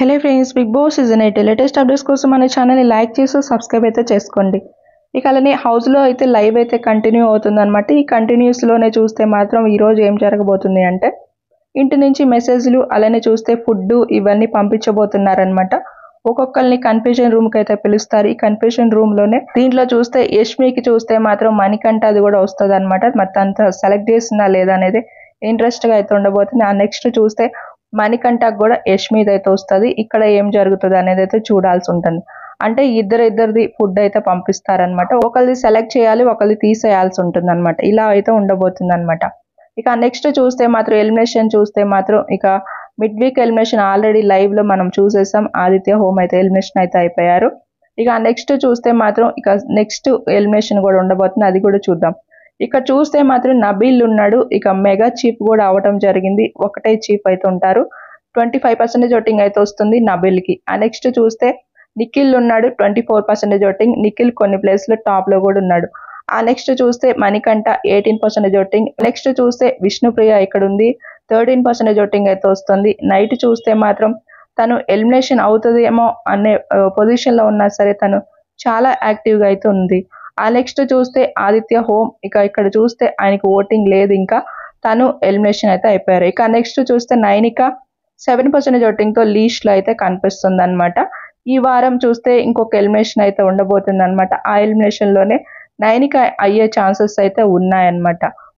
Hello friends, Bigg Boss season 8 latest updates కోసం మన ఛానల్ని లైక్ చేసి సబ్స్క్రైబ్ అయితే చేసుకోండి. ఇక అలానే హౌస్లో అయితే లైవ్ అయితే కంటిన్యూ అవుతుందన్నమాట. ఈ కంటిన్యూస్లోనే చూస్తే మాత్రం ఈరోజు ఏం జరగబోతుంది అంటే ఇంటి నుంచి మెసేజ్లు అలానే చూస్తే ఫుడ్ ఇవన్నీ పంపించబోతున్నారనమాట. ఒక్కొక్కరిని కన్ఫ్యూజన్ రూమ్కి అయితే పిలుస్తారు. ఈ కన్ఫ్యూజన్ రూమ్లోనే దీంట్లో చూస్తే యష్మికి చూస్తే మాత్రం మణికంఠ అది కూడా వస్తుంది అనమాట. మరి తనంత సెలెక్ట్ చేసిందా లేదా అనేది ఇంట్రెస్ట్గా అయితే ఉండబోతుంది. ఆ నెక్స్ట్ చూస్తే మణికంఠకు కూడా యష్మిది అయితే వస్తుంది. ఇక్కడ ఏం జరుగుతుంది అనేది అయితే చూడాల్సి ఉంటుంది. అంటే ఇద్దరిది ఫుడ్ అయితే పంపిస్తారనమాట. ఒకరిది సెలెక్ట్ చేయాలి, ఒకరిది తీసేయాల్సి ఉంటుంది అనమాట. ఇలా అయితే ఉండబోతుంది అనమాట. ఇక నెక్స్ట్ చూస్తే మాత్రం ఎలిమినేషన్ చూస్తే మాత్రం ఇక mid week elimination already live లో మనం చూసేసాం. ఆదిత్య హోమ్ అయితే ఎలిమినేషన్ అయితే అయిపోయారు. ఇక నెక్స్ట్ చూస్తే మాత్రం ఇక నెక్స్ట్ ఎలిమినేషన్ కూడా ఉండబోతుంది, అది కూడా చూద్దాం. ఇక్కడ చూస్తే మాత్రం నబీల్ ఉన్నాడు. ఇక మెగా చీఫ్ కూడా అవటం జరిగింది. ఒకటే చీఫ్ అయితే ఉంటారు. 25% ఓటింగ్ అయితే వస్తుంది నబీల్కి. ఆ నెక్స్ట్ చూస్తే నిఖిల్ ఉన్నాడు. 24% ఓటింగ్. నిఖిల్ కొన్ని ప్లేస్లో టాప్ లో కూడా ఉన్నాడు. ఆ నెక్స్ట్ చూస్తే మణికంఠ 18% ఓటింగ్. నెక్స్ట్ చూస్తే విష్ణుప్రియ ఇక్కడ ఉంది. 13% ఓటింగ్ అయితే వస్తుంది. నైట్ చూస్తే మాత్రం తను ఎలిమినేషన్ అవుతుందేమో అనే పొజిషన్ లో ఉన్నా సరే తను చాలా యాక్టివ్ గా అయితే ఉంది. ఆ నెక్స్ట్ చూస్తే ఆదిత్య హోమ్. ఇక ఇక్కడ చూస్తే ఆయనకు ఓటింగ్ లేదు, ఇంకా తను ఎలిమినేషన్ అయితే అయిపోయారు. ఇక నెక్స్ట్ చూస్తే నైనిక 7% ఓటింగ్ తో లీస్ట్ లో అయితే కనిపిస్తుంది అనమాట. ఈ వారం చూస్తే ఇంకొక ఎలిమినేషన్ అయితే ఉండబోతుంది అనమాట. ఆ ఎలిమినేషన్ లోనే నైనిక అయ్యే ఛాన్సెస్ అయితే ఉన్నాయన్నమాట.